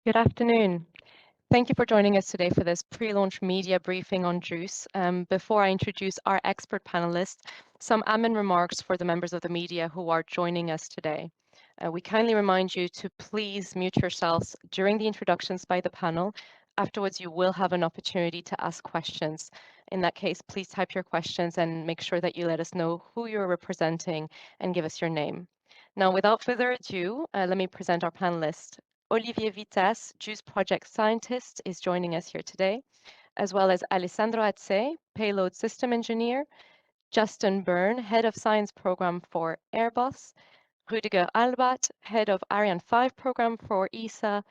Good afternoon. Thank you for joining us today for this pre-launch media briefing on JUICE. Before I introduce our expert panelists, some admin remarks for the members of the media who are joining us today. We kindly remind you to please mute yourselves during the introductions by the panel. Afterwards, you will have an opportunity to ask questions. In that case, please type your questions and make sure that you let us know who you're representing and give us your name. Now, without further ado, let me present our panelists. Olivier Witasse, JUICE project scientist, is joining us here today, as well as Alessandro Atzei, Payload System Engineer, Justin Byrne, Head of Science Program for Airbus, Ruedeger Albat, Head of Ariane 5 Program for ESA,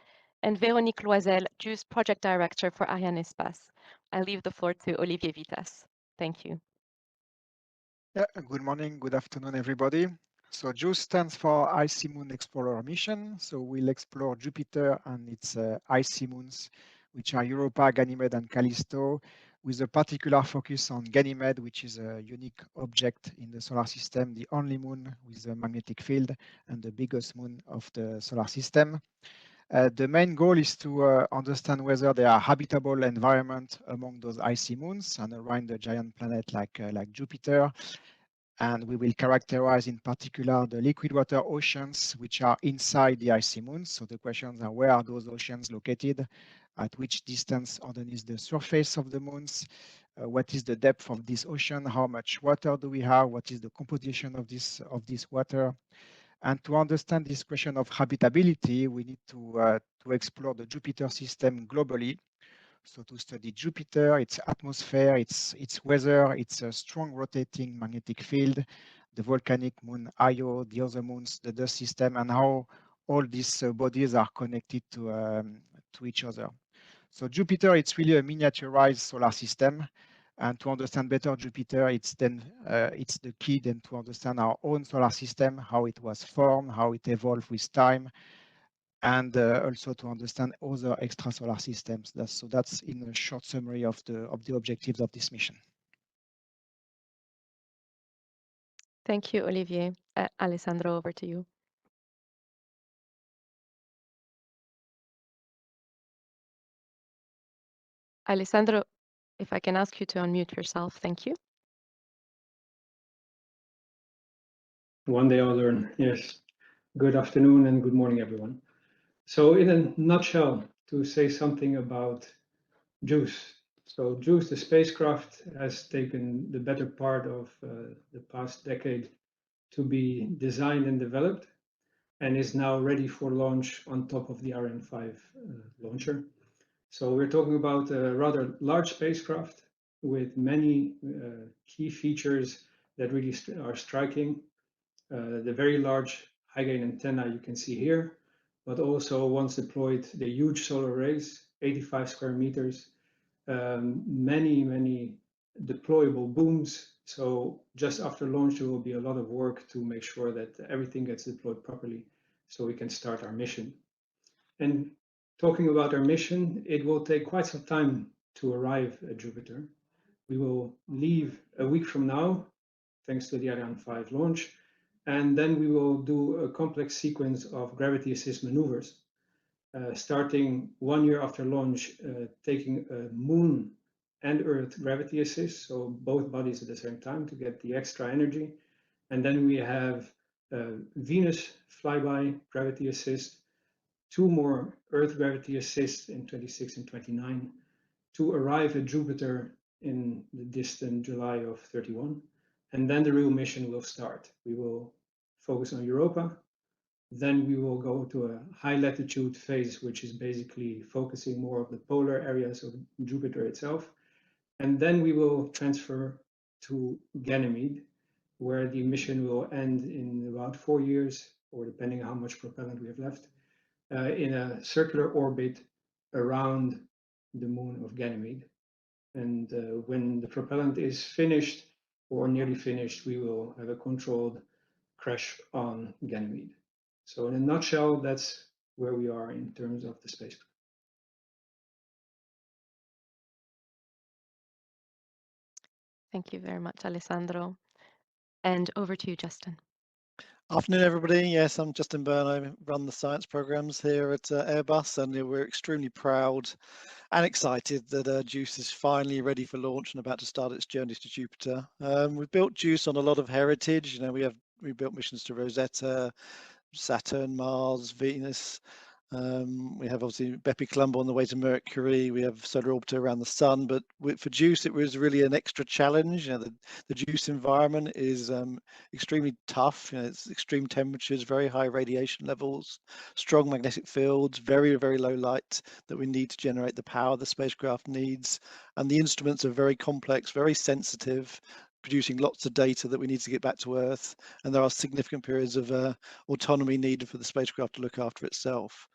and Véronique Loisel, JUICE Project Director for Ariane Espace. I leave the floor to Olivier Witasse. Thank you. Yeah, good morning, good afternoon, everybody. So JUICE stands for Icy Moon Explorer Mission. So we'll explore Jupiter and its icy moons, which are Europa, Ganymede, and Callisto, with a particular focus on Ganymede, which is a unique object in the solar system, the only moon with a magnetic field and the biggest moon of the solar system. The main goal is to understand whether there are habitable environment among those icy moons and around the giant planet like Jupiter. And we will characterize in particular the liquid water oceans which are inside the icy moons. So the questions are, where are those oceans located? At which distance underneath the surface of the moons? What is the depth of this ocean? How much water do we have? What is the composition of this water? And to understand this question of habitability, we need to explore the Jupiter system globally. So to study Jupiter, its atmosphere, its weather, its strong rotating magnetic field, the volcanic moon Io, the other moons, the dust system, and how all these bodies are connected to each other. So Jupiter, it's really a miniaturized solar system. And to understand better Jupiter, it's the key then to understand our own solar system, how it was formed, how it evolved with time, and also to understand other extrasolar systems. That's in a short summary of the objectives of this mission. Thank you, Olivier. Alessandro, over to you. Alessandro, if I can ask you to unmute yourself, thank you. One day I'll learn, yes. Good afternoon and good morning, everyone. So in a nutshell, to say something about JUICE. So JUICE, the spacecraft, has taken the better part of the past decade to be designed and developed and is now ready for launch on top of the Ariane 5 launcher. So we're talking about a rather large spacecraft with many key features that really are striking. The very large high gain antenna you can see here, but also once deployed, the huge solar arrays, 85 square meters, many deployable booms. So just after launch, there will be a lot of work to make sure that everything gets deployed properly so we can start our mission. And talking about our mission, it will take quite some time to arrive at Jupiter. We will leave a week from now, thanks to the Ariane 5 launch, and then we will do a complex sequence of gravity assist maneuvers, starting 1 year after launch, taking a moon and Earth gravity assist, so both bodies at the same time to get the extra energy. And then we have Venus flyby gravity assist, 2 more Earth gravity assists in 26 and 29 to arrive at Jupiter in the distant July of 31. And then the real mission will start. We will focus on Europa. Then we will go to a high latitude phase, which is basically focusing more of the polar areas of Jupiter itself. And then we will transfer to Ganymede, where the mission will end in about 4 years, or depending on how much propellant we have left, in a circular orbit around the moon of Ganymede. And when the propellant is finished or nearly finished, we will have a controlled crash on Ganymede. So in a nutshell, that's where we are in terms of the spacecraft. Thank you very much, Alessandro. And over to you, Justin. Afternoon, everybody. Yes, I'm Justin Byrne. I run the science programs here at Airbus, and we're extremely proud and excited that JUICE is finally ready for launch and about to start its journey to Jupiter. We've built JUICE on a lot of heritage. We built missions to Rosetta, Saturn, Mars, Venus. We have obviously Bepi Colombo on the way to Mercury. We have Solar Orbiter around the Sun, but for JUICE, it was really an extra challenge. The JUICE environment is extremely tough. It's extreme temperatures, very high radiation levels, strong magnetic fields, very, very low light that we need to generate the power the spacecraft needs. And the instruments are very complex, very sensitive, producing lots of data that we need to get back to Earth. And there are significant periods of autonomy needed for the spacecraft to look after itself.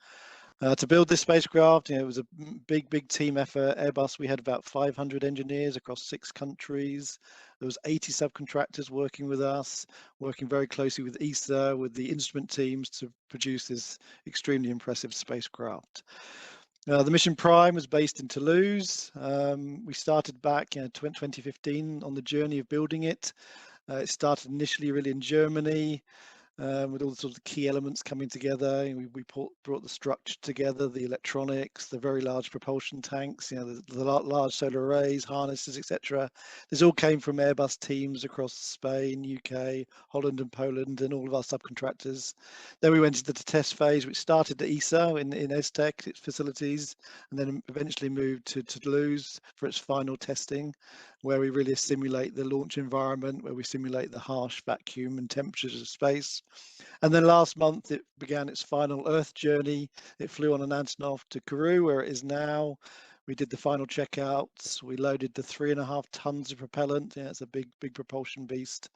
To build this spacecraft, it was a big team effort. Airbus, we had about 500 engineers across 6 countries. There was 80 subcontractors working with us, working very closely with ESA, with the instrument teams to produce this extremely impressive spacecraft. The mission prime was based in Toulouse. We started back in 2015 on the journey of building it. It started initially really in Germany, with all the sort of key elements coming together. We brought the structure together, the electronics, the very large propulsion tanks, the large solar arrays, harnesses, etc. This all came from Airbus teams across Spain, UK, Holland and Poland, and all of our subcontractors. Then we went into the test phase, which started at ESA in ESTEC, its facilities, and then eventually moved to Toulouse for its final testing, where we really simulate the launch environment, where we simulate the harsh vacuum and temperatures of space. And then last month, it began its final Earth journey. It flew on an Antonov to Kourou, where it is now. We did the final checkouts. We loaded the 3.5 tons of propellant. It's a big propulsion beast.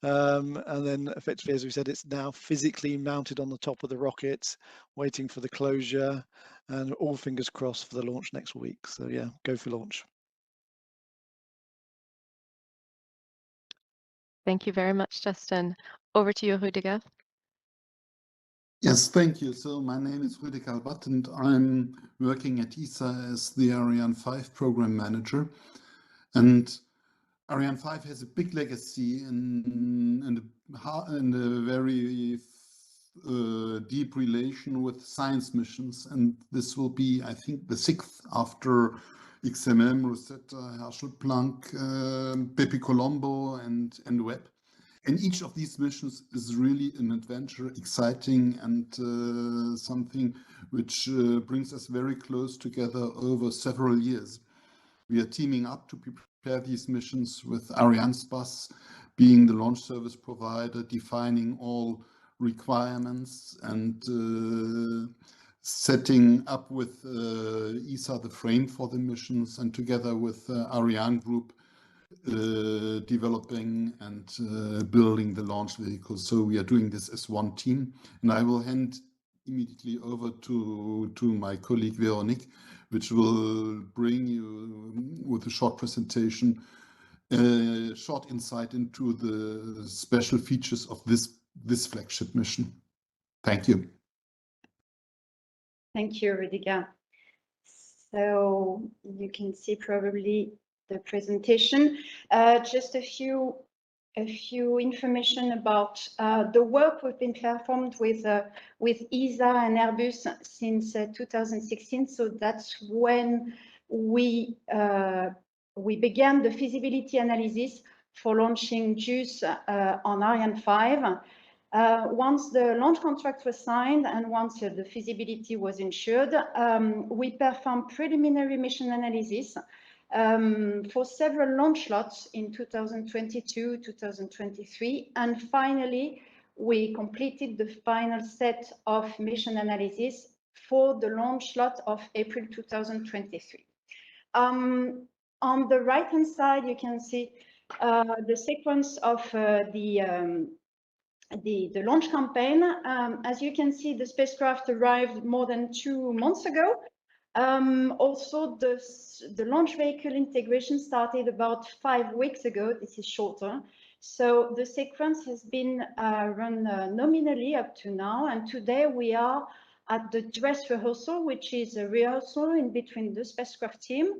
And then effectively, as we said, it's now physically mounted on the top of the rocket, waiting for the closure, and all fingers crossed for the launch next week. So yeah, go for launch. Thank you very much, Justin. Over to you, Ruedeger. Yes, thank you. So my name is Ruedeger Albat, and I'm working at ESA as the Ariane 5 program manager. And Ariane 5 has a big legacy and a very deep relation with science missions. And this will be, I think, the 6th after XMM, Rosetta, Herschel Planck, Bepi Colombo, and Webb. And each of these missions is really an adventure, exciting, and something which brings us very close together over several years. We are teaming up to prepare these missions with Arianespace being the launch service provider, defining all requirements and setting up with ESA the frame for the missions, and together with Ariane Group developing and building the launch vehicles. So we are doing this as one team, and I will hand immediately over to my colleague Veronique, which will bring you with a short presentation, short insight into the special features of this flagship mission. Thank you. Thank you, Ruedeger. So you can see probably the presentation. Just a few information about the work we've been performed with ESA and Airbus since 2016. So that's when we began the feasibility analysis for launching JUICE on Ariane 5. Once the launch contract was signed and once the feasibility was ensured, we performed preliminary mission analysis for several launch slots in 2022, 2023, and finally, we completed the final set of mission analysis for the launch slot of April 2023. On the right-hand side, you can see the sequence of the launch campaign. As you can see, the spacecraft arrived more than 2 months ago. Also, the launch vehicle integration started about 5 weeks ago. This is shorter. So the sequence has been run nominally up to now. And today we are at the dress rehearsal, which is a rehearsal in between the spacecraft team,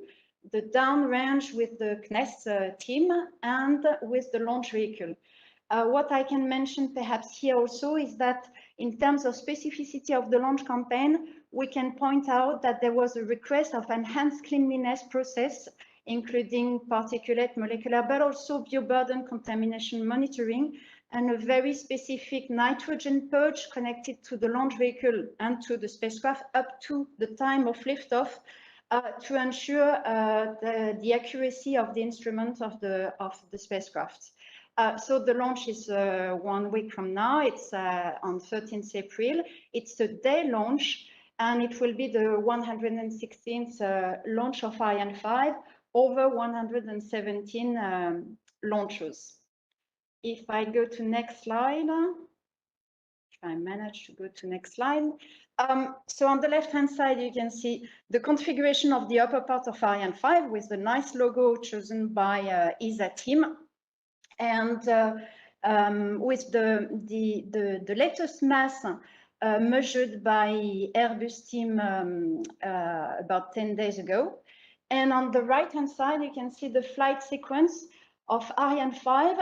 the downrange with the CNES team, and with the launch vehicle. What I can mention perhaps here also is that in terms of specificity of the launch campaign, we can point out that there was a request of enhanced cleanliness process, including particulate, molecular, but also bioburden contamination monitoring, and a very specific nitrogen purge connected to the launch vehicle and to the spacecraft up to the time of liftoff, to ensure the accuracy of the instrument of the spacecraft. So the launch is 1 week from now. It's on 13th April. It's a day launch, and it will be the 116th launch of Ariane 5, over 117 launches. If I go to next slide, if I manage to go to next slide. So on the left-hand side, you can see the configuration of the upper part of Ariane 5 with the nice logo chosen by ESA team. And with the latest mass measured by Airbus team about 10 days ago. And on the right-hand side, you can see the flight sequence of Ariane 5,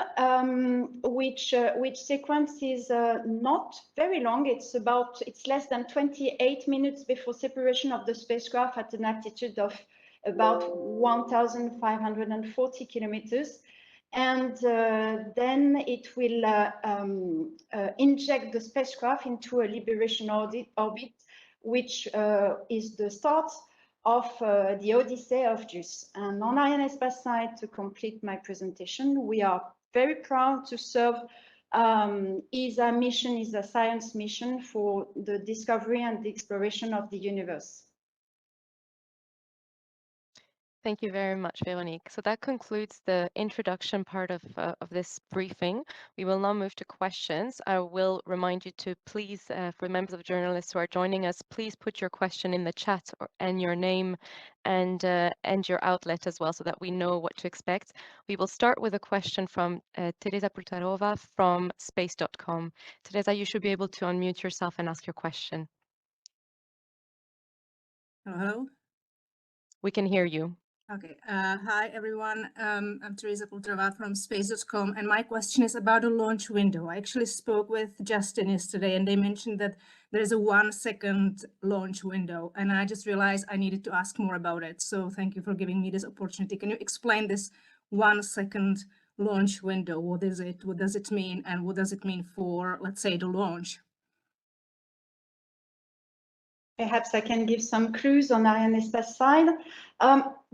which sequence is not very long. It's less than 28 minutes before separation of the spacecraft at an altitude of about 1,540 kilometers. And then it will inject the spacecraft into a liberation orbit, which is the start of the Odyssey of JUICE. And on Ariane side, to complete my presentation, we are very proud to serve ESA mission, ESA science mission for the discovery and the exploration of the universe. Thank you very much, Veronique. So that concludes the introduction part of this briefing. We will now move to questions. I will remind you to please, for members of journalists who are joining us, please put your question in the chat and your name and your outlet as well, so that we know what to expect. We will start with a question from Teresa Pultarova from space.com. Teresa, you should be able to unmute yourself and ask your question. Hello. We can hear you. Okay. Hi, everyone. I'm Teresa Pultarova from space.com, and my question is about a launch window. I actually spoke with Justin yesterday, and they mentioned that there is a 1 second launch window, and I just realized I needed to ask more about it. So thank you for giving me this opportunity. Can you explain this 1 second launch window? What is it? What does it mean? And what does it mean for, let's say, the launch? Perhaps I can give some clues on Ariane side.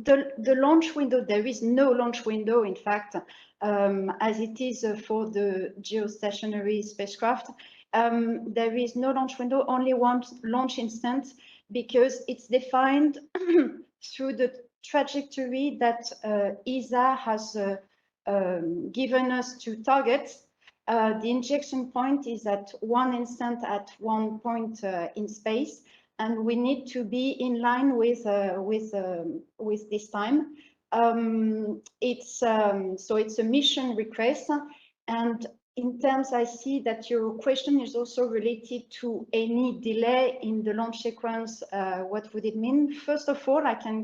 The launch window, there is no launch window, in fact, as it is for the geostationary spacecraft. There is no launch window, only one launch instant, because it's defined through the trajectory that ESA has given us to targets. The injection point is at one instant at one point in space, and we need to be in line with this time. So it's a mission request, and in terms, I see that your question is also related to any delay in the launch sequence. What would it mean? First of all, I can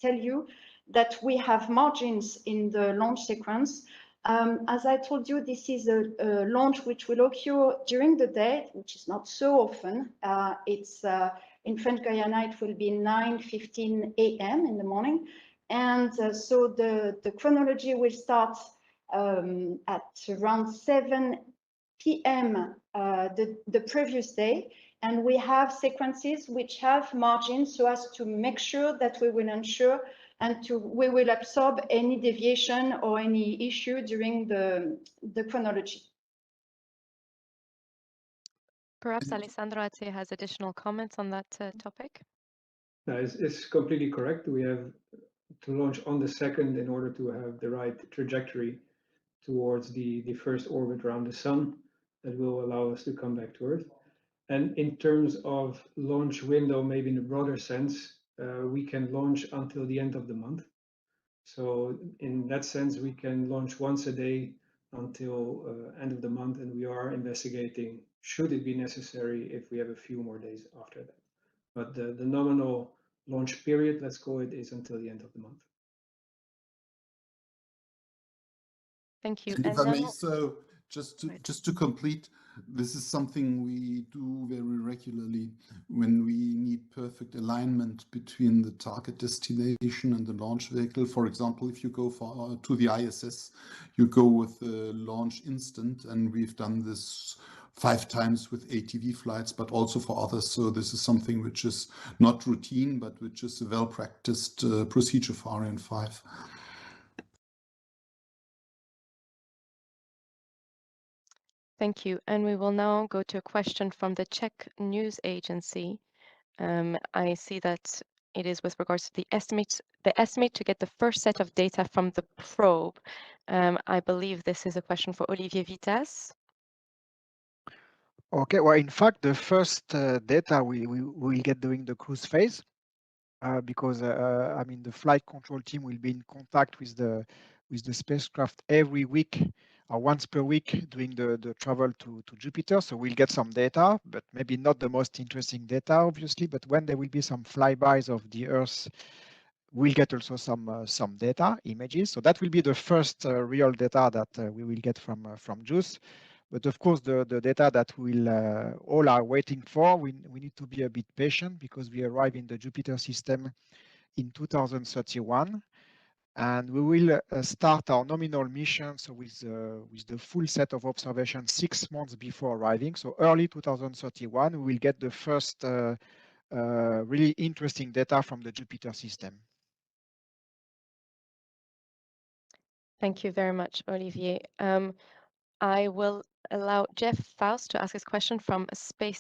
tell you that we have margins in the launch sequence. As I told you, this is a launch which will occur during the day, which is not so often. It's in French Guiana, it will be 9:15 a.m. in the morning. And so the chronology will start at around 7 p.m. The previous day. And we have sequences which have margins so as to make sure that we will ensure we will absorb any deviation or any issue during the chronology. Perhaps Alessandro Atzei has additional comments on that topic. No, it's completely correct. We have to launch on the 2nd in order to have the right trajectory towards the first orbit around the sun that will allow us to come back to Earth. And in terms of launch window, maybe in a broader sense, we can launch until the end of the month. So in that sense, we can launch once a day until end of the month, and we are investigating, should it be necessary, if we have a few more days after that. But the nominal launch period, let's call it, is until the end of the month. Thank you. And And if I may, now, so just to complete, this is something we do very regularly when we need perfect alignment between the target destination and the launch vehicle. For example, if you go to the ISS, you go with the launch instant, and we've done this 5 times with ATV flights, but also for others. So this is something which is not routine, but which is a well-practiced procedure for Ariane 5. thank you. And we will now go to a question from the Czech news agency. I see that it is with regards to the estimate to get the first set of data from the probe. I believe this is a question for Olivier Witasse. Okay, well, in fact, the first data we will get during the cruise phase, because I mean the flight control team will be in contact with the spacecraft every week or once per week during the travel to Jupiter. So we'll get some data, but maybe not the most interesting data, obviously. But when there will be some flybys of the Earth, we'll get also some data, images. So that will be the first real data that we will get from JUICE. But of course, the data that we'll all are waiting for, we need to be a bit patient because we arrive in the Jupiter system in 2031. And we will start our nominal mission so with the full set of observations 6 months before arriving. So early 2031, we will get the first really interesting data from the Jupiter system. Thank you very much, Olivier. I will allow Jeff Faust to ask his question from Space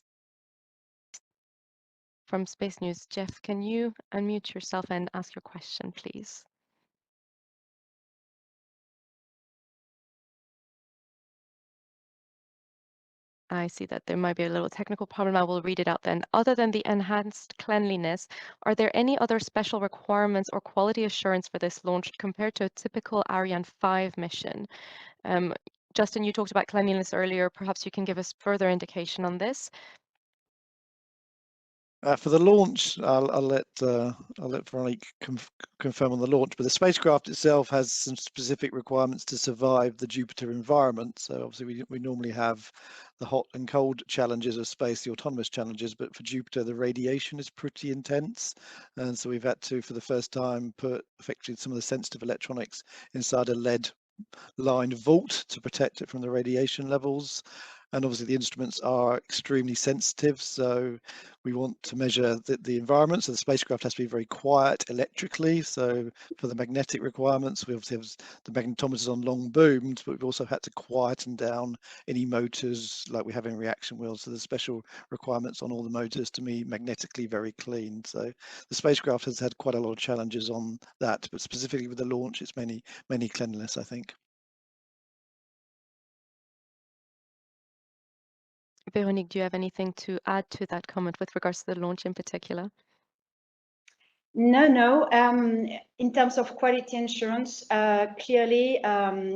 News. Jeff, can you unmute yourself and ask your question, please? I see that there might be a little technical problem. I will read it out then. Other than the enhanced cleanliness, are there any other special requirements or quality assurance for this launch compared to a typical Ariane 5 mission? Justin, you talked about cleanliness earlier. Perhaps you can give us further indication on this. For the launch, I'll let Veronique confirm on the launch, but the spacecraft itself has some specific requirements to survive the Jupiter environment. So obviously we normally have the hot and cold challenges of space, the autonomous challenges, but for Jupiter the radiation is pretty intense, and so we've had to, for the first time, put effectively some of the sensitive electronics inside a lead-lined vault to protect it from the radiation levels. And obviously the instruments are extremely sensitive, so we want to measure the environment. So the spacecraft has to be very quiet electrically. So for the magnetic requirements, we obviously have the magnetometers on long booms, but we've also had to quieten down any motors like we have in reaction wheels. So there's special requirements on all the motors to be magnetically very clean. So the spacecraft has had quite a lot of challenges on that, but specifically with the launch, it's many cleanliness, I think. Veronique, do you have anything to add to that comment with regards to the launch in particular? No. In terms of quality assurance, clearly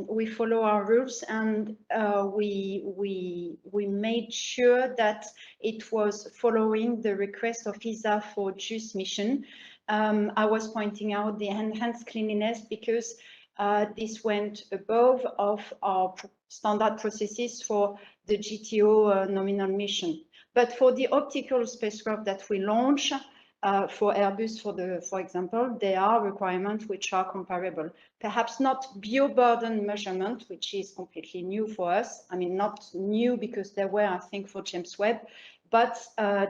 we follow our rules, and we made sure that it was following the request of ESA for JUICE mission. I was pointing out the enhanced cleanliness because this went above of our standard processes for the GTO nominal mission. But for the optical spacecraft that we launch, for Airbus, for example, there are requirements which are comparable. Perhaps not bioburden measurement, which is completely new for us. I mean, not new because there were, I think, for James Webb, but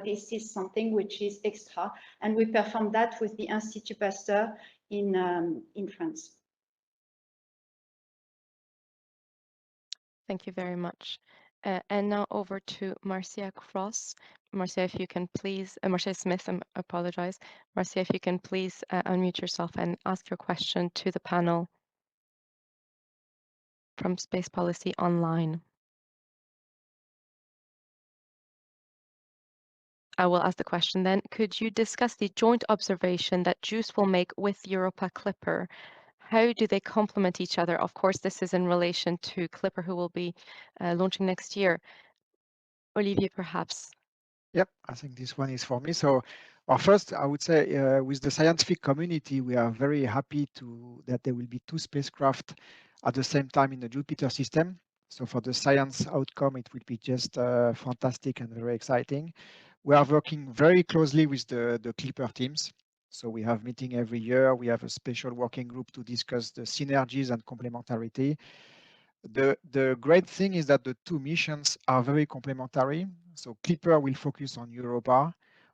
this is something which is extra, and we performed that with the Institut Pasteur in France. Thank you very much. And now over to Marcia Cross. Marcia, if you can please, Marcia Smith, I apologize. Marcia, if you can please unmute yourself and ask your question to the panel from Space Policy Online. I will ask the question then. Could you discuss the joint observation that JUICE will make with Europa Clipper? How do they complement each other? Of course, this is in relation to Clipper, who will be launching next year. Olivier, perhaps. Yep, I think this one is for me. So, first, I would say with the scientific community, we are very happy that there will be 2 spacecraft at the same time in the Jupiter system. So for the science outcome, it will be just fantastic and very exciting. We are working very closely with the Clipper teams. So we have meeting every year. We have a special working group to discuss the synergies and complementarity. The great thing is that the two missions are very complementary. So Clipper will focus on Europa,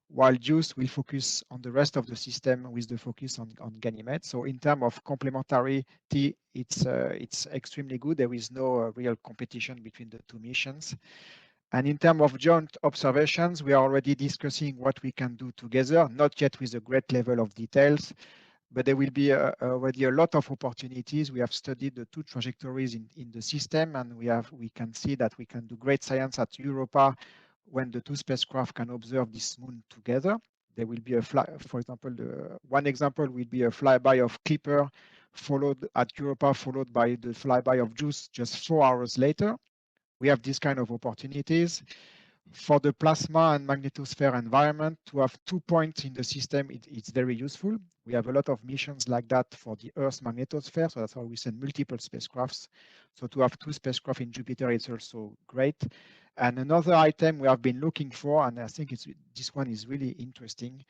while JUICE will focus on the rest of the system with the focus on Ganymede. So in terms of complementarity, it's extremely good. There is no real competition between the two missions. And in terms of joint observations, we are already discussing what we can do together, not yet with a great level of details, but there will be already a lot of opportunities. We have studied the two trajectories in the system, and we can see that we can do great science at Europa when the two spacecraft can observe this moon together. There will be for example, one example will be a flyby of Clipper followed at Europa, followed by the flyby of JUICE just 4 hours later. We have these kind of opportunities. For the plasma and magnetosphere environment, to have 2 points in the system, it's very useful. We have a lot of missions like that for the Earth's magnetosphere, so that's why we send multiple spacecrafts. So to have 2 spacecraft in Jupiter is also great. And another item we have been looking for, and I think this one is really interesting,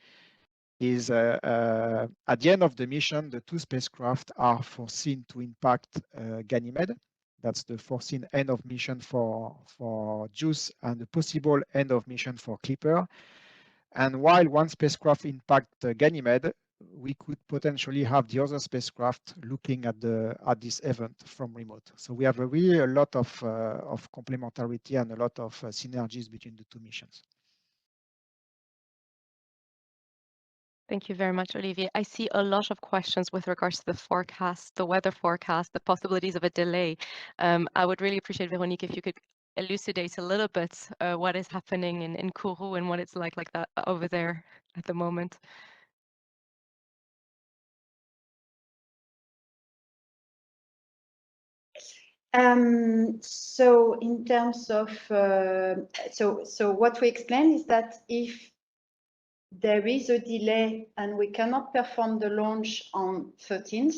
is at the end of the mission, the 2 spacecraft are foreseen to impact Ganymede. That's the foreseen end of mission for JUICE and the possible end of mission for Clipper. And while one spacecraft impact Ganymede, we could potentially have the other spacecraft looking at this event from remote. So we have really a lot of complementarity and a lot of synergies between the two missions. Thank you very much, Olivier. I see a lot of questions with regards to the forecast, the weather forecast, the possibilities of a delay. I would really appreciate, Veronique, if you could elucidate a little bit what is happening in Kourou and what it's like that over there at the moment. So in terms of, so what we explained is that if there is a delay and we cannot perform the launch on 13th,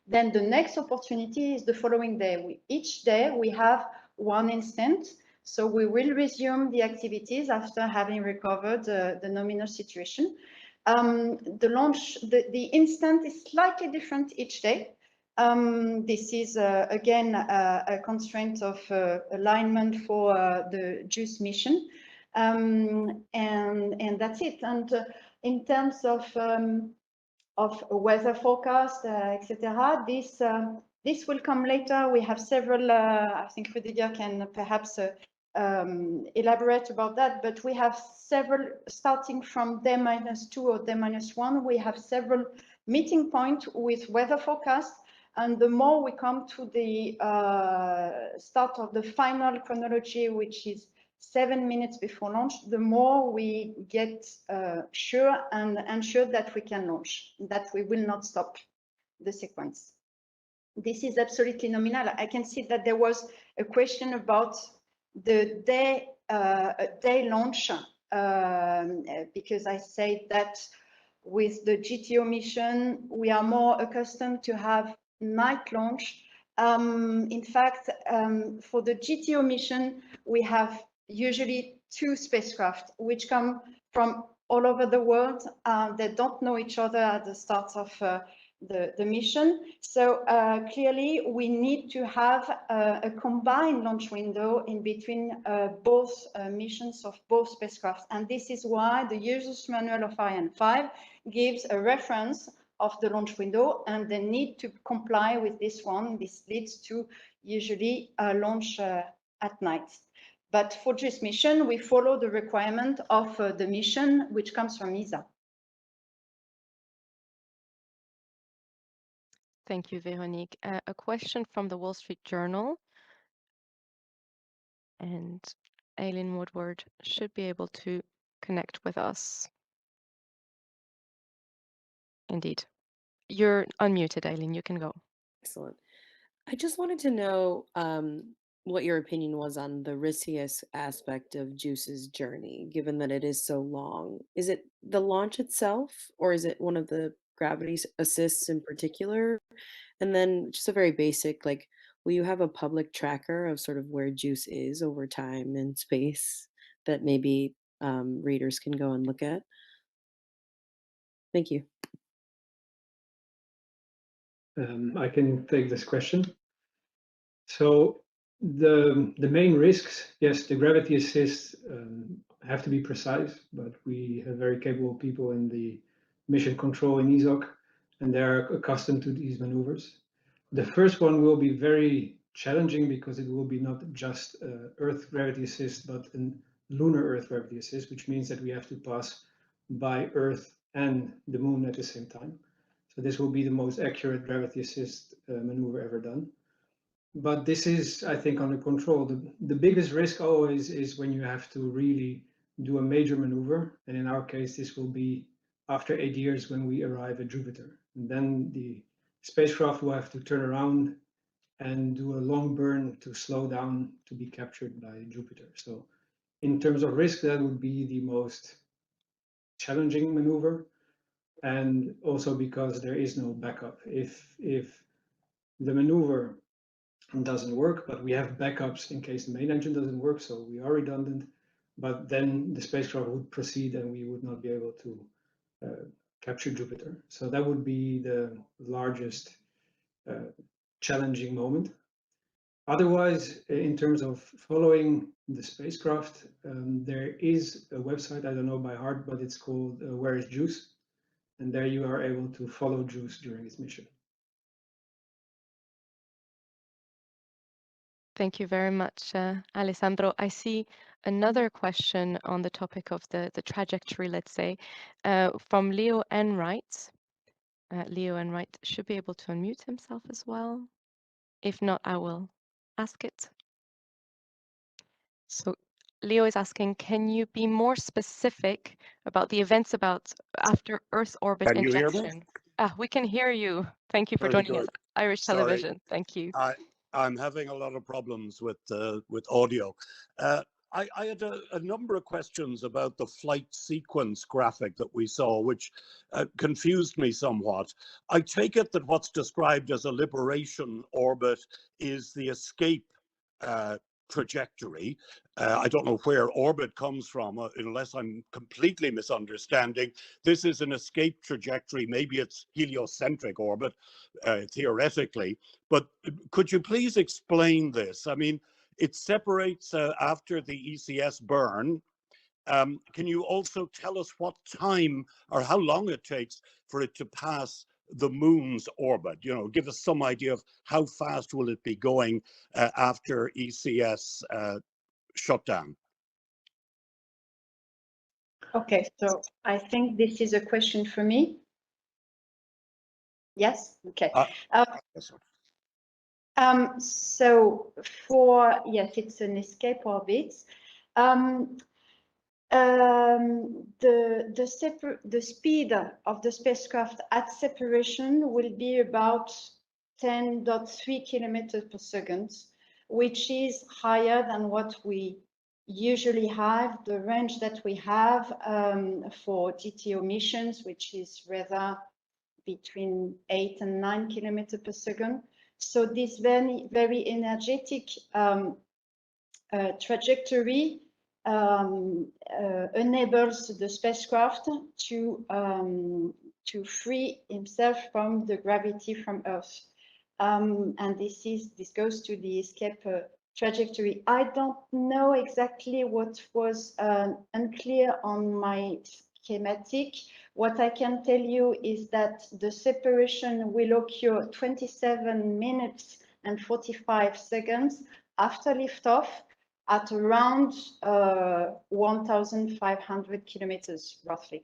then the next opportunity is the following day. Each day we have one instant, so we will resume the activities after having recovered the nominal situation. The instant is slightly different each day. This is again a constraint of alignment for the JUICE mission. And that's it. And in terms of weather forecast, etc., this will come later. We have several. I think Ruedeger can perhaps elaborate about that. But we have several, starting from day -2 or day -1. We have several meeting points with weather forecast. And the more we come to the start of the final chronology, which is 7 minutes before launch, the more we get sure and ensure that we can launch, that we will not stop the sequence. This is absolutely nominal. I can see that there was a question about the day launch, because I said that with the GTO mission, we are more accustomed to have night launch. In fact, for the GTO mission, we have usually 2 spacecraft which come from all over the world. They don't know each other at the start of the mission. So clearly we need to have a combined launch window in between both missions of both spacecraft. And this is why the user's manual of Ariane 5 gives a reference of the launch window, and they need to comply with this one. This leads to usually a launch at night. But for JUICE mission, we follow the requirement of the mission, which comes from ESA. Thank you, Veronique. A question from the Wall Street Journal. And Aileen Woodward should be able to connect with us. Indeed. You're unmuted, Aileen. You can go. Excellent. I just wanted to know what your opinion was on the riskiest aspect of JUICE's journey, given that it is so long. Is it the launch itself, or is it one of the gravity assists in particular? And then just a very basic, like, will you have a public tracker of sort of where JUICE is over time in space that maybe readers can go and look at? Thank you. I can take this question. So the main risks, yes, the gravity assist have to be precise, but we have very capable people in the mission control in ESOC, and they're accustomed to these maneuvers. The first one will be very challenging because it will be not just Earth gravity assist, but a lunar Earth gravity assist, which means that we have to pass by Earth and the Moon at the same time. So this will be the most accurate gravity assist maneuver ever done. But this is, I think, under control. The biggest risk always is when you have to really do a major maneuver. And in our case, this will be after 8 years when we arrive at Jupiter. And then the spacecraft will have to turn around and do a long burn to slow down to be captured by Jupiter. So in terms of risk, that would be the most challenging maneuver. And also because there is no backup. If the maneuver doesn't work, but we have backups in case the main engine doesn't work, so we are redundant, but then the spacecraft would proceed and we would not be able to capture Jupiter. So that would be the largest challenging moment. Otherwise, in terms of following the spacecraft, there is a website, I don't know by heart, but it's called Where is JUICE? And there you are able to follow JUICE during its mission. Thank you very much, Alessandro. I see another question on the topic of the trajectory, let's say, from Leo Enright. Leo Enright should be able to unmute himself as well. If not, I will ask it. So Leo is asking, can you be more specific about the events about after Earth orbit Can you hear me? injection? We can hear you. Thank you for Very joining us, good. Irish Sorry. Television. Thank you. I'm having a lot of problems with audio. I had a number of questions about the flight sequence graphic that we saw, which confused me somewhat. I take it that what's described as a liberation orbit is the escape trajectory. I don't know where orbit comes from, unless I'm completely misunderstanding. This is an escape trajectory. Maybe it's heliocentric orbit, theoretically. But could you please explain this? I mean, it separates after the ECS burn. Can you also tell us what time or how long it takes for it to pass the moon's orbit? You know, give us some idea of how fast will it be going after ECS shutdown. Okay, so I think this is a question for me. Yes, okay. So yes, it's an escape orbit. The speed of the spacecraft at separation will be about 10.3 kilometers per second, which is higher than what we usually have, the range that we have for GTO missions, which is rather between 8 and 9 kilometers per second. So this very energetic trajectory enables the spacecraft to free himself from the gravity from Earth, and this goes to the escape trajectory. I don't know exactly what was unclear on my schematic. What I can tell you is that the separation will occur 27 minutes and 45 seconds after liftoff at around 1,500 kilometers, roughly.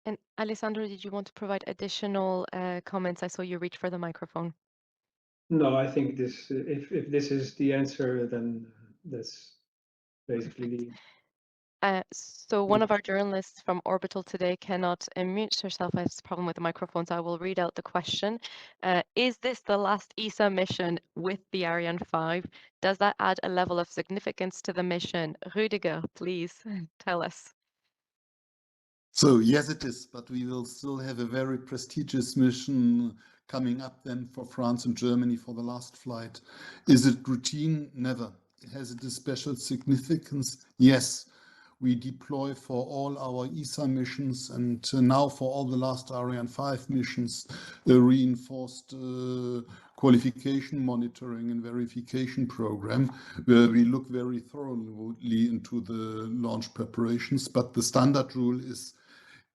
And Alessandro, did you want to provide additional comments? I saw you reach for the microphone. No, I think this, if this is the answer, then that's basically so one of our journalists from Orbital today cannot unmute herself. I have a problem with the microphone, so I will read out the question. Is this the last ESA mission with the Ariane 5? Does that add a level of significance to the mission? Ruedeger, please tell us. So yes, it is, but we will still have a very prestigious mission coming up then for France and Germany for the last flight. Is it routine? Never. Has it a special significance? Yes. We deploy for all our ESA missions and now for all the last Ariane 5 missions, the reinforced qualification monitoring and verification program, where we look very thoroughly into the launch preparations. But the standard rule is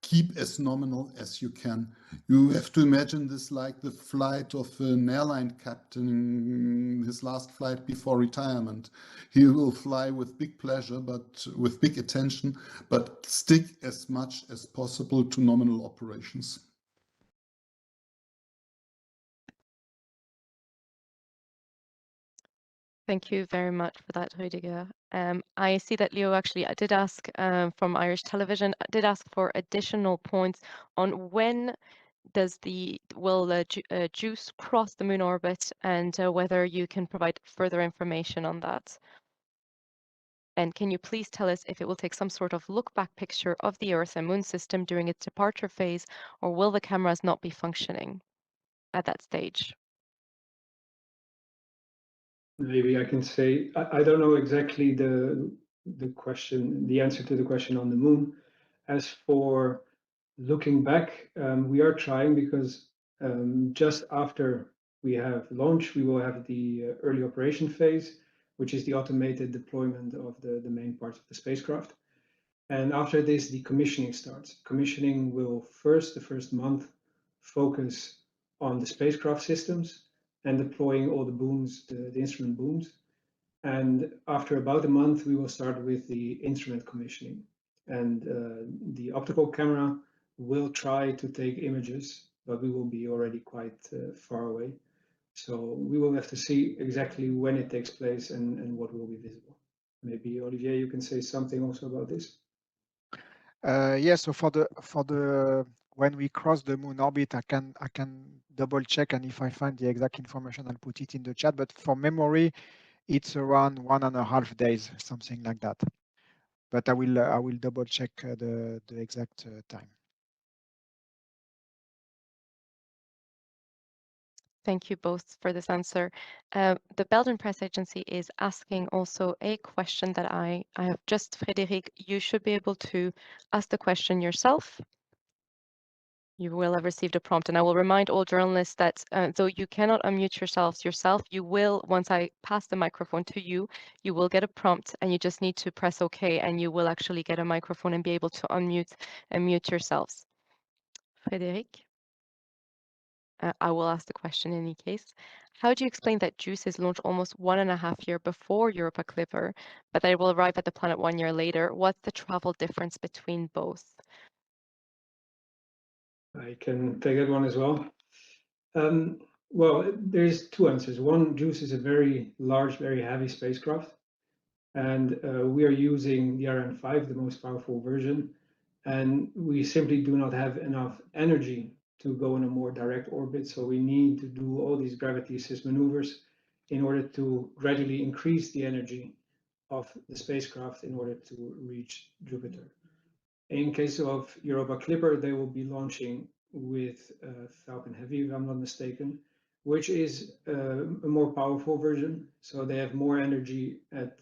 keep as nominal as you can. You have to imagine this like the flight of an airline captain, his last flight before retirement. He will fly with big pleasure, but with big attention, but stick as much as possible to nominal operations. Thank you very much for that, Ruedeger. I see that Leo actually did ask from Irish Television, did ask for additional points on when will JUICE cross the moon orbit, and whether you can provide further information on that. And can you please tell us if it will take some sort of look-back picture of the Earth and Moon system during its departure phase, or will the cameras not be functioning at that stage? Maybe I can say, I don't know exactly the answer to the question on the moon. As for looking back, we are trying, because just after we have launch, we will have the early operation phase, which is the automated deployment of the main parts of the spacecraft. And after this, the commissioning starts. Commissioning will the first month, focus on the spacecraft systems and deploying all the booms, the instrument booms. And after about a month, we will start with the instrument commissioning. And the optical camera will try to take images, but we will be already quite far away. So we will have to see exactly when it takes place and what will be visible. Maybe Olivier, you can say something also about this. Yeah, so for the when we cross the moon orbit, I can double check, and if I find the exact information, I'll put it in the chat. But for memory, it's around 1.5 days, something like that. But I will double check the exact time. Thank you both for this answer. The Belgian press agency is asking also a question that I have just, Frédéric, you should be able to ask the question yourself. You will have received a prompt, and I will remind all journalists that though you cannot unmute yourself, you will, once I pass the microphone to you, you will get a prompt, and you just need to press OK, and you will actually get a microphone and be able to unmute and mute yourselves. Frédéric? I will ask the question in any case. How do you explain that JUICE is launched almost 1.5 years before Europa Clipper, but that it will arrive at the planet 1 year later? What's the travel difference between both? I can take that one as well. Well, there's two answers. One, JUICE is a very large, very heavy spacecraft, and we are using the Ariane 5, the most powerful version, and we simply do not have enough energy to go in a more direct orbit, so we need to do all these gravity assist maneuvers in order to gradually increase the energy of the spacecraft in order to reach Jupiter. In case of Europa Clipper, they will be launching with Falcon Heavy, if I'm not mistaken, which is a more powerful version. So they have more energy at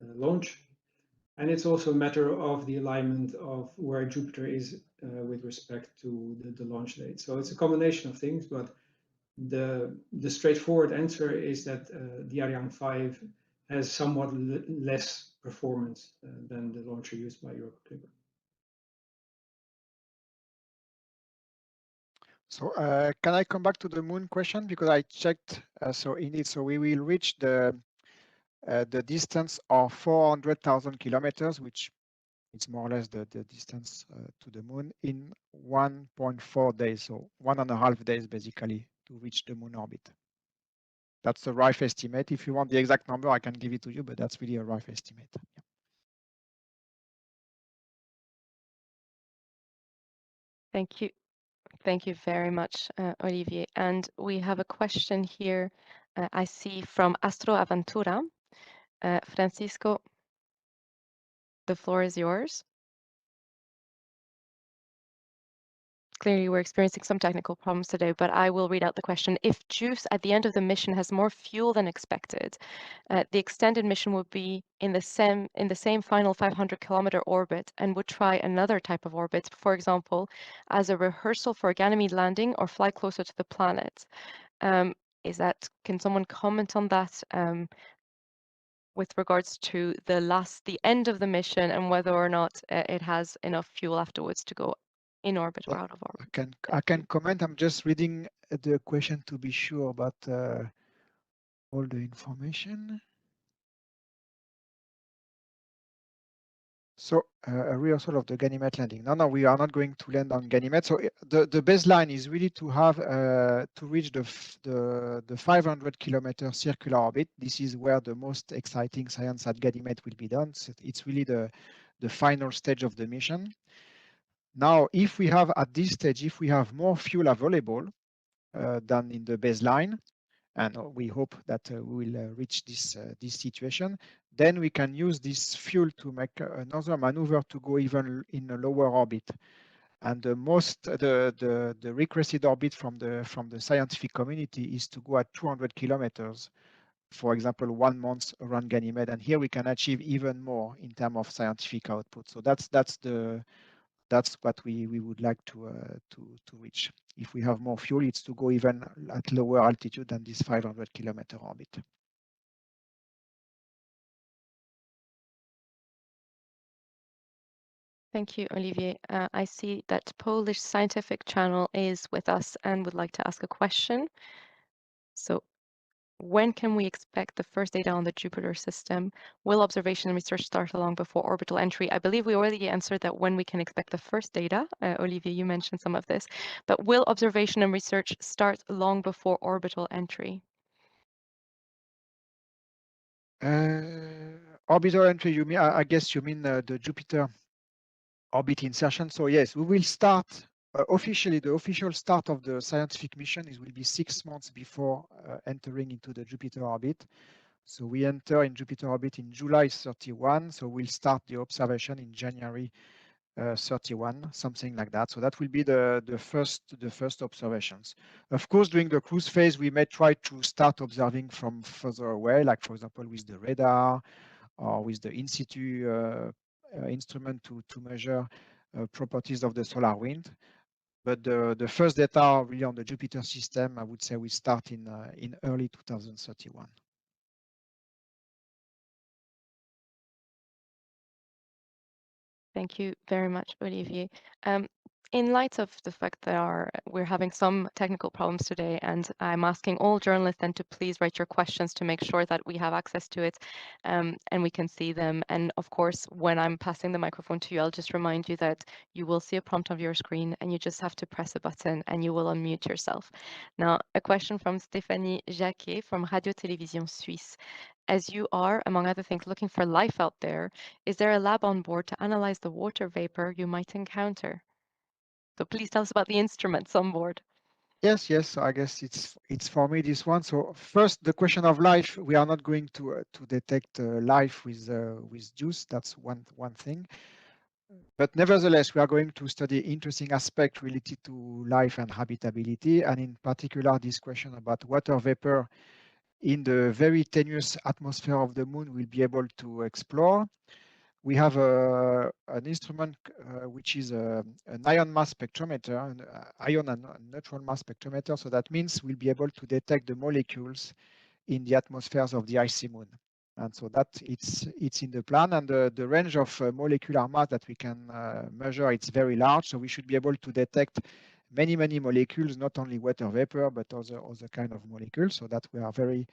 launch. And it's also a matter of the alignment of where Jupiter is with respect to the launch date. So it's a combination of things, but the straightforward answer is that the Ariane 5 has somewhat less performance than the launcher used by Europa Clipper. So can I come back to the moon question, because I checked? So indeed, so we will reach the distance of 400,000 kilometers, which is more or less the distance to the moon, in 1.4 days, so 1.5 days basically to reach the moon orbit. That's a rough estimate. If you want the exact number, I can give it to you, but that's really a rough estimate. Yeah. Thank you. Thank you very much, Olivier. And we have a question here I see from Astro Aventura. Francisco, the floor is yours. Clearly, we're experiencing some technical problems today, but I will read out the question. If JUICE at the end of the mission has more fuel than expected, the extended mission would be in the same final 500-kilometer orbit and would try another type of orbit, for example, as a rehearsal for a Ganymede landing or fly closer to the planet. Can someone comment on that with regards to the end of the mission and whether or not it has enough fuel afterwards to go in orbit or out of orbit? I can comment. I'm just reading the question to be sure about all the information. So a rehearsal of the Ganymede landing. No, we are not going to land on Ganymede. So the baseline is really to have to reach the 500-kilometer circular orbit. This is where the most exciting science at Ganymede will be done. So it's really the final stage of the mission. Now, if we have at this stage, if we have more fuel available than in the baseline, and we hope that we will reach this situation, then we can use this fuel to make another maneuver to go even in a lower orbit. And the requested orbit from the scientific community is to go at 200 kilometers, for example, 1 month around Ganymede. And here we can achieve even more in terms of scientific output. So that's what we would like to reach. If we have more fuel, it's to go even at lower altitude than this 500-kilometer orbit. Thank you, Olivier. I see that Polish Scientific Channel is with us and would like to ask a question. So when can we expect the first data on the Jupiter system? Will observation and research start long before orbital entry? I believe we already answered that when we can expect the first data. Olivier, you mentioned some of this, but will observation and research start long before orbital entry? Orbital entry, you mean? I guess you mean the Jupiter orbit insertion. So yes, we will start officially. The official start of the scientific mission will be 6 months before entering into the Jupiter orbit. So we enter in Jupiter orbit in July 31. So we'll start the observation in January 31, something like that. So that will be the first observations. Of course, during the cruise phase, we may try to start observing from further away, like for example with the radar or with the in situ instrument to measure properties of the solar wind. But the first data really on the Jupiter system, I would say we start in early 2031. Thank you very much, Olivier. In light of the fact that we're having some technical problems today, and I'm asking all journalists then to please write your questions to make sure that we have access to it and we can see them. And of course, when I'm passing the microphone to you, I'll just remind you that you will see a prompt on your screen and you just have to press a button and you will unmute yourself. Now, a question from Stéphanie Jacquet from Radio-Télévision Suisse. As you are, among other things, looking for life out there, is there a lab on board to analyze the water vapor you might encounter? So please tell us about the instruments on board. Yes. So I guess it's for me this one. So first, the question of life. We are not going to detect life with JUICE. That's one thing. But nevertheless, we are going to study interesting aspects related to life and habitability, and in particular, this question about water vapor in the very tenuous atmosphere of the moon. We'll be able to explore. We have an instrument which is an ion mass spectrometer, an ion and neutral mass spectrometer. So that means we'll be able to detect the molecules in the atmospheres of the icy moon. And so that it's in the plan, and the range of molecular mass that we can measure, it's very large. So we should be able to detect many molecules, not only water vapor, but other kind of molecules. So that we are very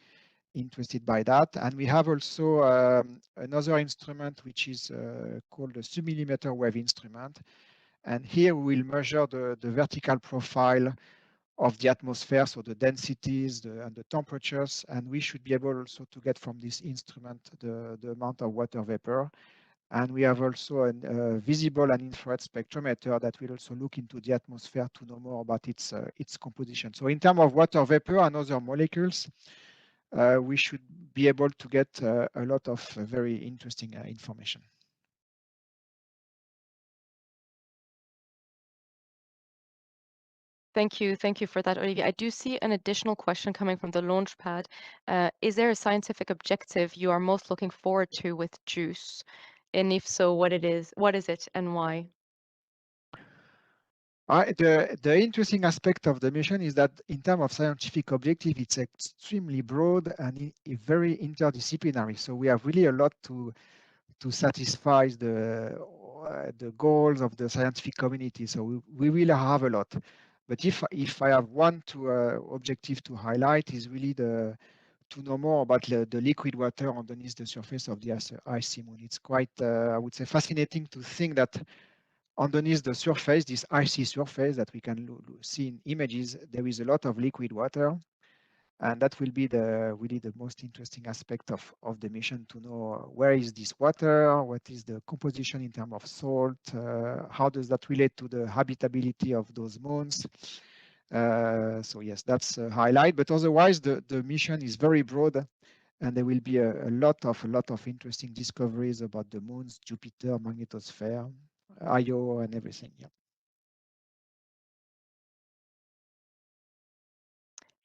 interested by that. And we have also another instrument which is called the submillimeter wave instrument. And here we will measure the vertical profile of the atmosphere, so the densities and the temperatures. And we should be able also to get from this instrument the amount of water vapor. And we have also a visible and infrared spectrometer that will also look into the atmosphere to know more about its composition. So in terms of water vapor and other molecules, we should be able to get a lot of very interesting information. Thank you for that, Olivier. I do see an additional question coming from the launch pad. Is there a scientific objective you are most looking forward to with JUICE? And if so, what is it and why? The interesting aspect of the mission is that in terms of scientific objective, it's extremely broad and very interdisciplinary. So we have really a lot to satisfy the goals of the scientific community. So we really have a lot. But if I have one objective to highlight is really to know more about the liquid water underneath the surface of the icy moon. It's quite, I would say, fascinating to think that underneath the surface, this icy surface that we can see in images, there is a lot of liquid water. And that will be really the most interesting aspect of the mission, to know where is this water, what is the composition in terms of salt, how does that relate to the habitability of those moons. So yes, that's a highlight, but otherwise the mission is very broad, and there will be a lot of interesting discoveries about the moons, Jupiter, magnetosphere, Io, and everything. Yeah.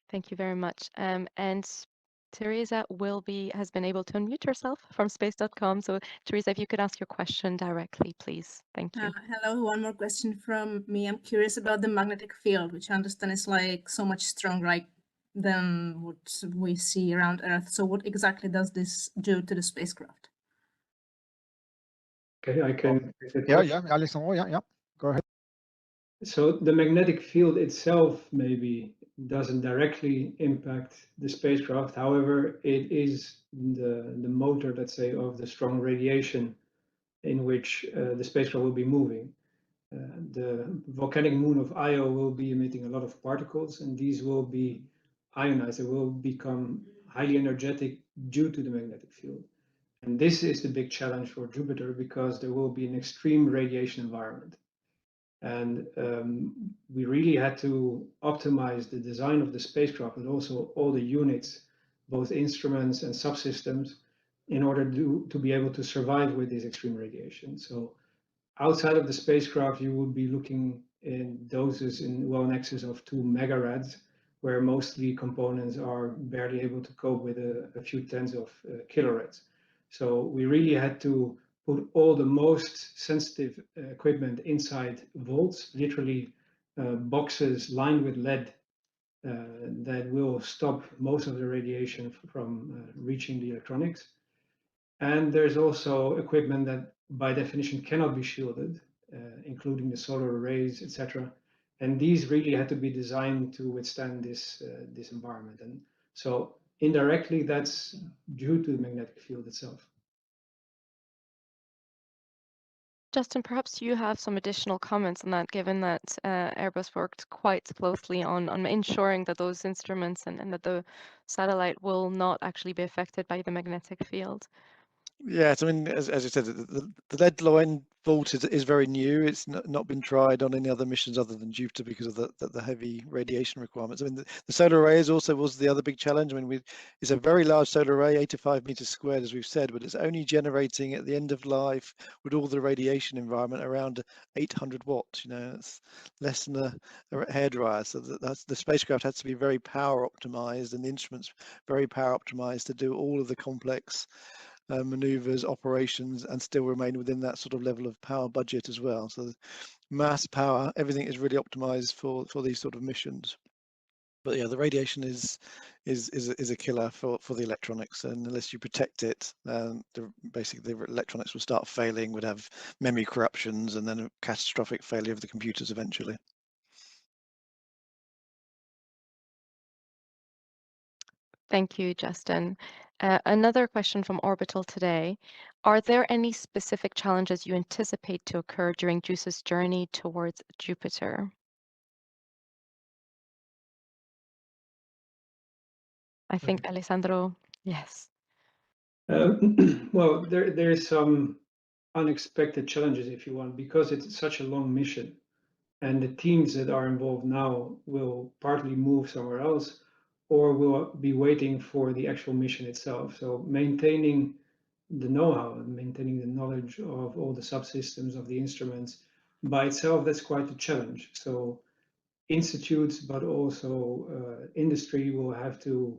Thank you very much. And Teresa has been able to unmute herself from space.com. So Teresa, if you could ask your question directly, please. Thank you. Hello, one more question from me. I'm curious about the magnetic field, which I understand is like so much stronger than what we see around Earth. So what exactly does this do to the spacecraft? Okay, I can. Yeah, Alessandro, yeah, go ahead. So the magnetic field itself maybe doesn't directly impact the spacecraft. However, it is the motor, let's say, of the strong radiation in which the spacecraft will be moving. The volcanic moon of Io will be emitting a lot of particles, and these will be ionized. They will become highly energetic due to the magnetic field. And this is the big challenge for Jupiter, because there will be an extreme radiation environment. And we really had to optimize the design of the spacecraft, but also all the units, both instruments and subsystems, in order to be able to survive with this extreme radiation. So outside of the spacecraft, you would be looking in doses in well in excess of 2 megarads, where mostly components are barely able to cope with a few tens of kilorads. So we really had to put all the most sensitive equipment inside vaults, literally boxes lined with lead that will stop most of the radiation from reaching the electronics. And there's also equipment that by definition cannot be shielded, including the solar arrays, etc. And these really had to be designed to withstand this environment. And so indirectly, that's due to the magnetic field itself. Justin, perhaps you have some additional comments on that, given that Airbus worked quite closely on ensuring that those instruments and that the satellite will not actually be affected by the magnetic field. Yes, I mean, as you said, the lead line vault is very new. It's not been tried on any other missions other than Jupiter because of the heavy radiation requirements. I mean, the solar array also was the other big challenge. I mean, it's a very large solar array, 85 meters squared, as we've said, but it's only generating at the end of life with all the radiation environment around 800 watts. You know, it's less than a hairdryer. So that's the spacecraft has to be very power optimized, and the instruments very power optimized to do all of the complex maneuvers, operations, and still remain within that sort of level of power budget as well. So mass power, everything is really optimized for these sort of missions. But yeah, the radiation is a killer for the electronics, and unless you protect it, basically the electronics will start failing, would have memory corruptions, and then a catastrophic failure of the computers eventually. Thank you, Justin. Another question from Orbital today. Are there any specific challenges you anticipate to occur during JUICE's journey towards Jupiter? I think Alessandro, yes. Well, there is some unexpected challenges, if you want, because it's such a long mission. And the teams that are involved now will partly move somewhere else, or will be waiting for the actual mission itself. So maintaining the know-how and maintaining the knowledge of all the subsystems of the instruments by itself, that's quite a challenge. So institutes, but also industry will have to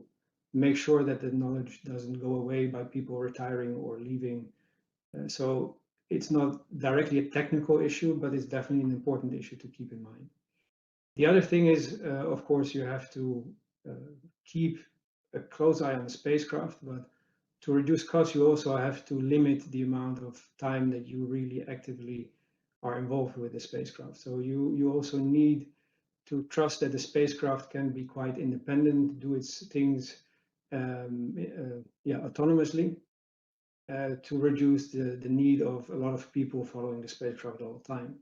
make sure that the knowledge doesn't go away by people retiring or leaving. So it's not directly a technical issue, but it's definitely an important issue to keep in mind. The other thing is, of course, you have to keep a close eye on the spacecraft, but to reduce costs, you also have to limit the amount of time that you really actively are involved with the spacecraft. So you also need to trust that the spacecraft can be quite independent, do its things autonomously, to reduce the need of a lot of people following the spacecraft all the time.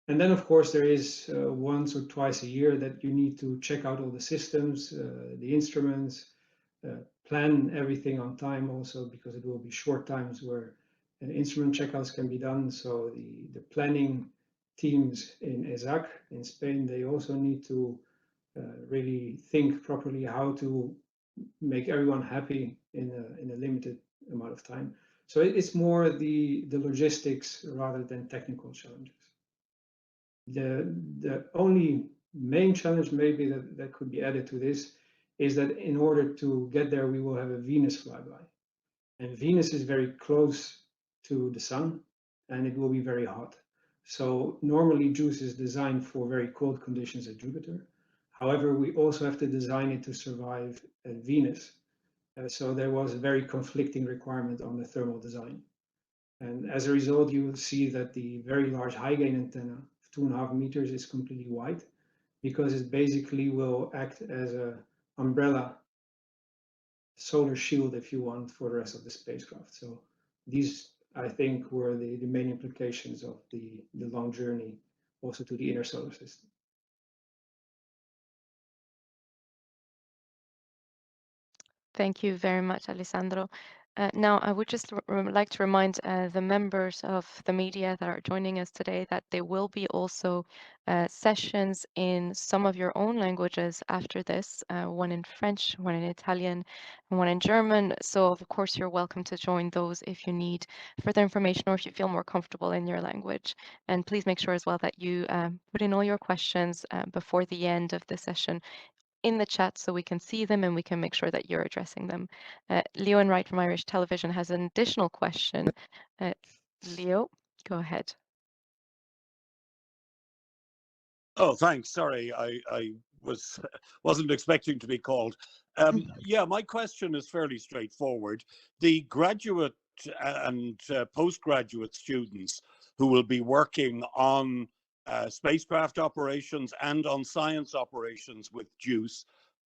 And then, of course, there is once or twice a year that you need to check out all the systems, the instruments, plan everything on time also, because it will be short times where instrument checkouts can be done. So the planning teams in ESAC in Spain, they also need to really think properly how to make everyone happy in a limited amount of time. So it's more the logistics rather than technical challenges. The only main challenge maybe that could be added to this is that in order to get there, we will have a Venus flyby. And Venus is very close to the sun, and it will be very hot. So normally JUICE is designed for very cold conditions at Jupiter. However, we also have to design it to survive at Venus. So there was a very conflicting requirement on the thermal design. And as a result, you will see that the very large high gain antenna, 2.5 meters, is completely white, because it basically will act as an umbrella solar shield, if you want, for the rest of the spacecraft. So these, I think, were the main implications of the long journey also to the inner solar system. Thank you very much, Alessandro. Now, I would just like to remind the members of the media that are joining us today that there will be also sessions in some of your own languages after this, one in French, one in Italian, and one in German. So, of course, you're welcome to join those if you need further information or if you feel more comfortable in your language. And please make sure as well that you put in all your questions before the end of the session in the chat so we can see them and we can make sure that you're addressing them. Leo and Wright from Irish Television has an additional question. Leo, go ahead. Oh, thanks. Sorry, I wasn't expecting to be called. Yeah, my question is fairly straightforward. The graduate and postgraduate students who will be working on spacecraft operations and on science operations with JUICE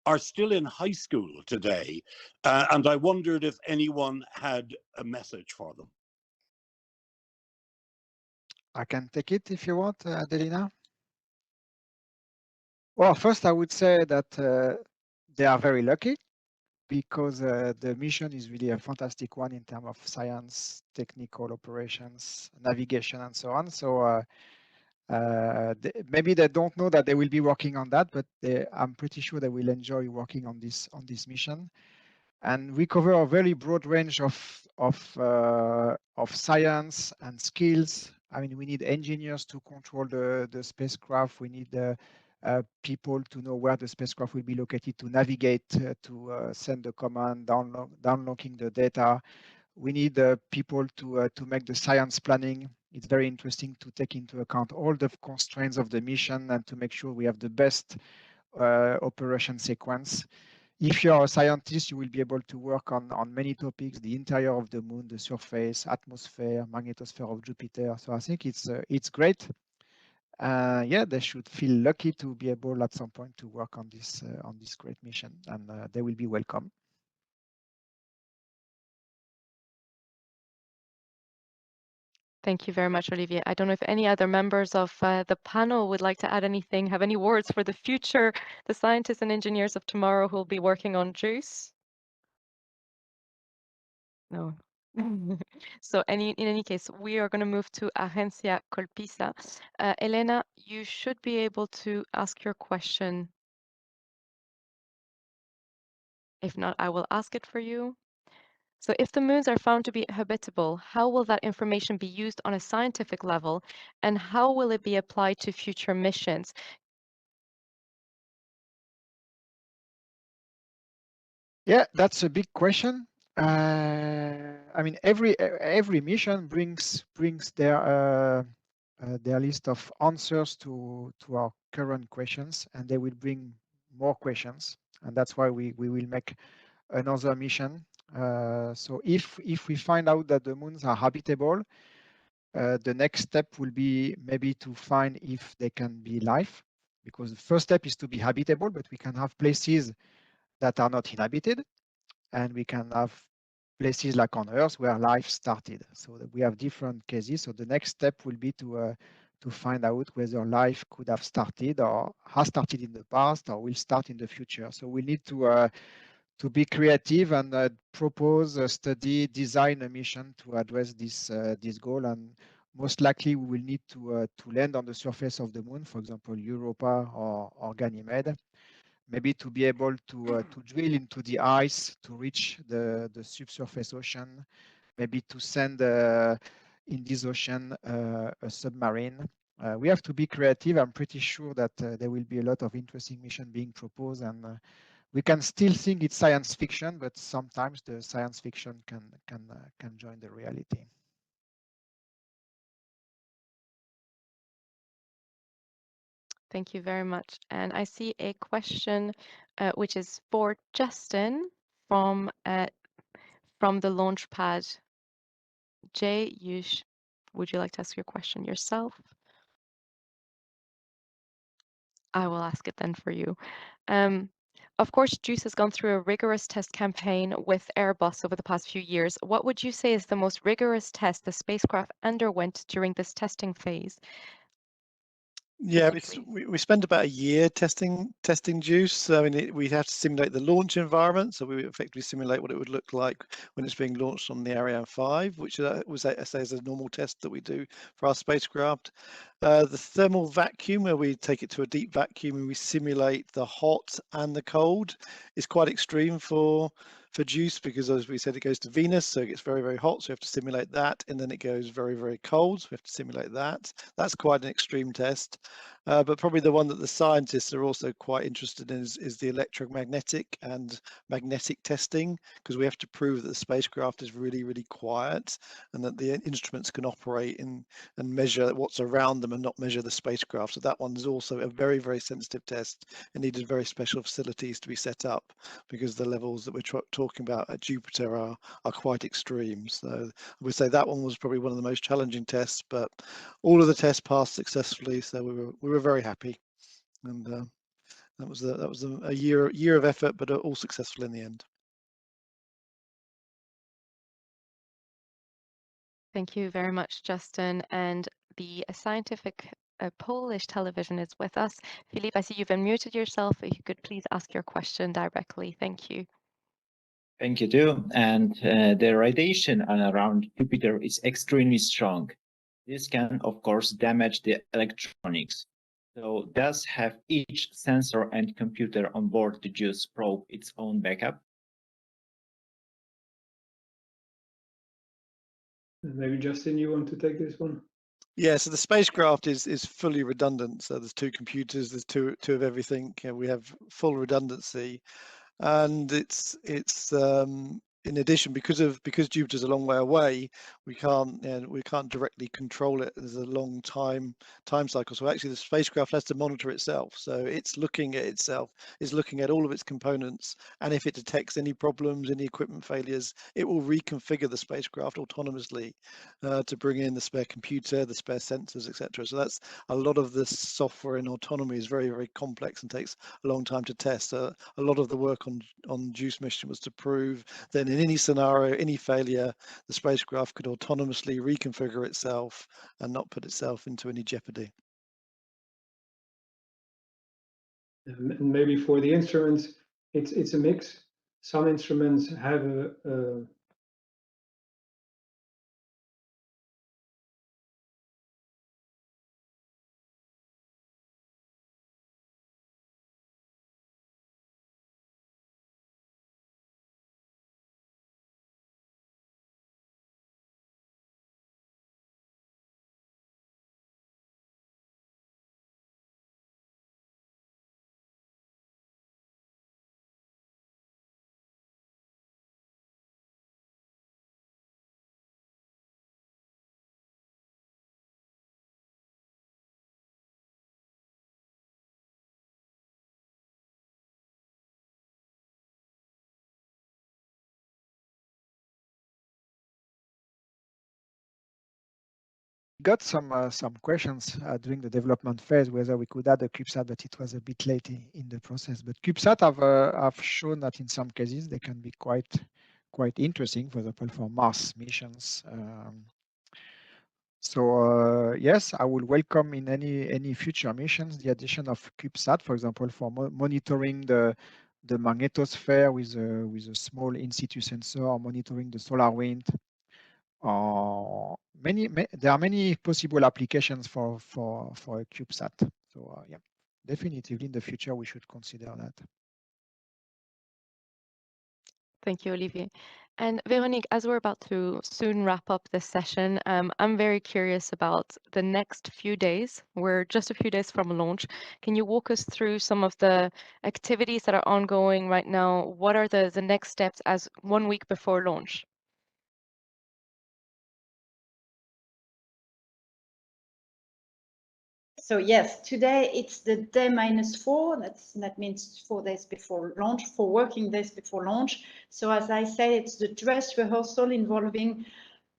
are still in high school today. And I wondered if anyone had a message for them. I can take it if you want, Adelina. Well, first I would say that they are very lucky, because the mission is really a fantastic one in terms of science, technical operations, navigation, and so on. So maybe they don't know that they will be working on that, but I'm pretty sure they will enjoy working on this mission. And we cover a very broad range of science and skills. I mean, we need engineers to control the spacecraft. We need people to know where the spacecraft will be located, to navigate, to send the command, downloading the data. We need people to make the science planning. It's very interesting to take into account all the constraints of the mission and to make sure we have the best operation sequence. If you're a scientist, you will be able to work on many topics: the interior of the moon, the surface, atmosphere, magnetosphere of Jupiter. So I think it's great. Yeah, they should feel lucky to be able at some point to work on this great mission, and they will be welcome. Thank you very much, Olivier. I don't know if any other members of the panel would like to add anything, have any words for the future, the scientists and engineers of tomorrow who will be working on JUICE? No. So in any case, we are going to move to Agencia Colpisa. Elena, you should be able to ask your question. If not, I will ask it for you. So if the moons are found to be habitable, how will that information be used on a scientific level, and how will it be applied to future missions? Yeah, that's a big question. I mean, every mission brings their list of answers to our current questions, and they will bring more questions, and that's why we will make another mission. So if we find out that the moons are habitable, the next step will be maybe to find if they can be life, because the first step is to be habitable, but we can have places that are not inhabited, and we can have places like on Earth where life started. So that we have different cases. So the next step will be to find out whether life could have started or has started in the past or will start in the future. So we need to be creative and propose, study, design a mission to address this goal. And most likely we will need to land on the surface of the moon, for example, Europa or Ganymede, maybe to be able to drill into the ice to reach the subsurface ocean, maybe to send in this ocean a submarine. We have to be creative. I'm pretty sure that there will be a lot of interesting missions being proposed, and we can still think it's science fiction, but sometimes the science fiction can join the reality. Thank you very much. And I see a question which is for Justin from the Launchpad. Jay, would you like to ask your question yourself? I will ask it then for you. Of course, JUICE has gone through a rigorous test campaign with Airbus over the past few years. What would you say is the most rigorous test the spacecraft underwent during this testing phase? Yeah, we spent about a year testing JUICE. I mean, we have to simulate the launch environment, so we effectively simulate what it would look like when it's being launched on the Ariane 5, which was, I say, is a normal test that we do for our spacecraft. The thermal vacuum, where we take it to a deep vacuum and we simulate the hot and the cold, is quite extreme for JUICE, because as we said, it goes to Venus, so it gets very, very hot, so we have to simulate that, and then it goes very, very cold, so we have to simulate that. That's quite an extreme test. But probably the one that the scientists are also quite interested in is the electromagnetic and magnetic testing, because we have to prove that the spacecraft is really, really quiet and that the instruments can operate and measure what's around them and not measure the spacecraft. So that one is also a very, very sensitive test and needed very special facilities to be set up, because the levels that we're talking about at Jupiter are quite extreme. So I would say that one was probably one of the most challenging tests, but all of the tests passed successfully, so we were very happy, and that was a year of effort, but all successful in the end. Thank you very much, Justin. And the scientific Polish television is with us. Philippe, I see you've unmuted yourself. If you could please ask your question directly. Thank you. Thank you, too. And the radiation around Jupiter is extremely strong. This can, of course, damage the electronics. So does have each sensor and computer on board the JUICE probe its own backup? Maybe Justin, you want to take this one? Yeah, so the spacecraft is fully redundant. So there's two computers, there's two of everything. We have full redundancy, and it's in addition, because Jupiter's a long way away, we can't directly control it. There's a long time cycle. So actually, the spacecraft has to monitor itself. So it's looking at itself, it's looking at all of its components, and if it detects any problems, any equipment failures, it will reconfigure the spacecraft autonomously to bring in the spare computer, the spare sensors, etc. So that's a lot of the software and autonomy is very, very complex and takes a long time to test. A lot of the work on JUICE mission was to prove that in any scenario, any failure, the spacecraft could autonomously reconfigure itself and not put itself into any jeopardy. And maybe for the instruments, it's a mix. Some instruments have a got some questions during the development phase whether we could add a CubeSat, but it was a bit late in the process. But CubeSat have shown that in some cases they can be quite interesting, for example, for Mars missions. So yes, I will welcome in any future missions the addition of CubeSat, for example, for monitoring the magnetosphere with a small in situ sensor, or monitoring the solar wind. There are many possible applications for a CubeSat. So yeah, definitively in the future we should consider that. Thank you, Olivier. And Veronique, as we're about to soon wrap up this session, I'm very curious about the next few days. We're just a few days from launch. Can you walk us through some of the activities that are ongoing right now? What are the next steps as 1 week before launch? So yes, today it's the day -4. That means 4 days before launch, 4 working days before launch. So as I said, it's the dress rehearsal involving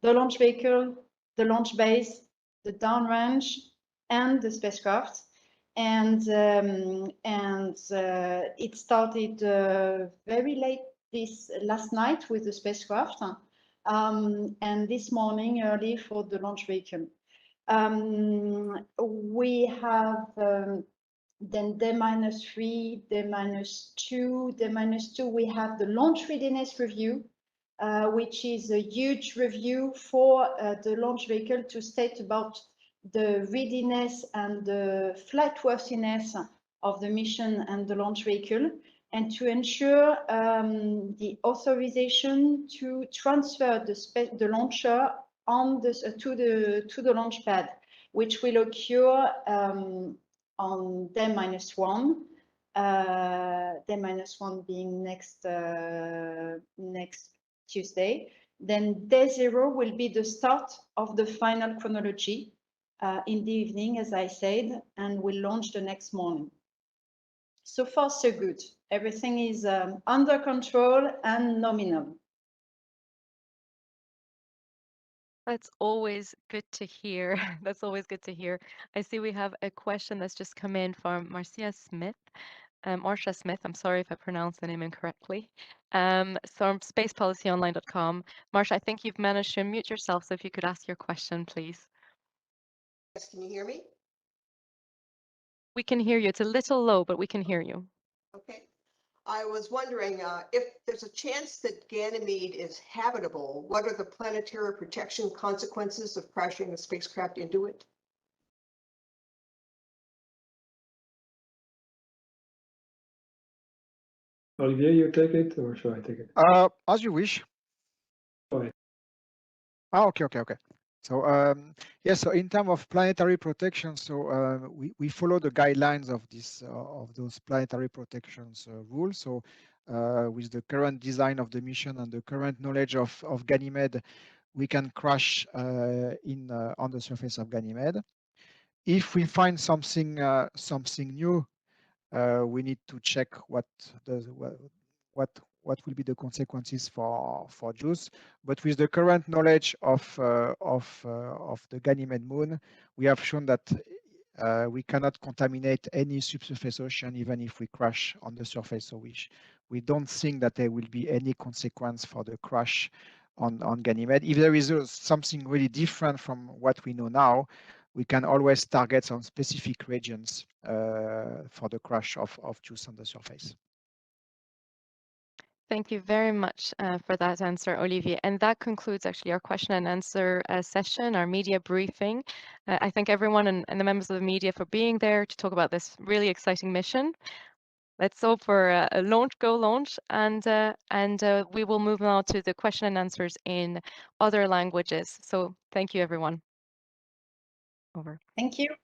the launch vehicle, the launch base, the downrange, and the spacecraft. And it started very late last night with the spacecraft, and this morning early for the launch vehicle. We have then day -3, day -2, day -2. We have the launch readiness review, which is a huge review for the launch vehicle to state about the readiness and the flight worthiness of the mission and the launch vehicle, and to ensure the authorization to transfer the launcher to the launch pad, which will occur on day -1. Day -1 being next Tuesday. Then day 0 will be the start of the final chronology in the evening, as I said, and we'll launch the next morning. So far, so good. Everything is under control and nominal. That's always good to hear. That's always good to hear. I see we have a question that's just come in from Marcia Smith. Marsha Smith, I'm sorry if I pronounced the name incorrectly. So from spacepolicyonline.com. Marsha, I think you've managed to unmute yourself, so if you could ask your question, please. Yes, can you hear me? We can hear you. It's a little low, but we can hear you. Okay. I was wondering if there's a chance that Ganymede is habitable, what are the planetary protection consequences of crashing a spacecraft into it? Olivier, you take it, or shall I take it? As you wish. Go ahead. Okay. So yes, so in terms of planetary protection, so we follow the guidelines of those planetary protections rules. So with the current design of the mission and the current knowledge of Ganymede, we can crash on the surface of Ganymede. If we find something new, we need to check what will be the consequences for JUICE. But with the current knowledge of the Ganymede moon, we have shown that we cannot contaminate any subsurface ocean even if we crash on the surface. So we don't think that there will be any consequence for the crash on Ganymede. If there is something really different from what we know now, we can always target some specific regions for the crash of JUICE on the surface. Thank you very much for that answer, Olivier. And that concludes actually our question and answer session, our media briefing. I thank everyone and the members of the media for being there to talk about this really exciting mission. Let's hope for a go launch, and we will move now to the question and answers in other languages. So thank you, everyone. Over. Thank you.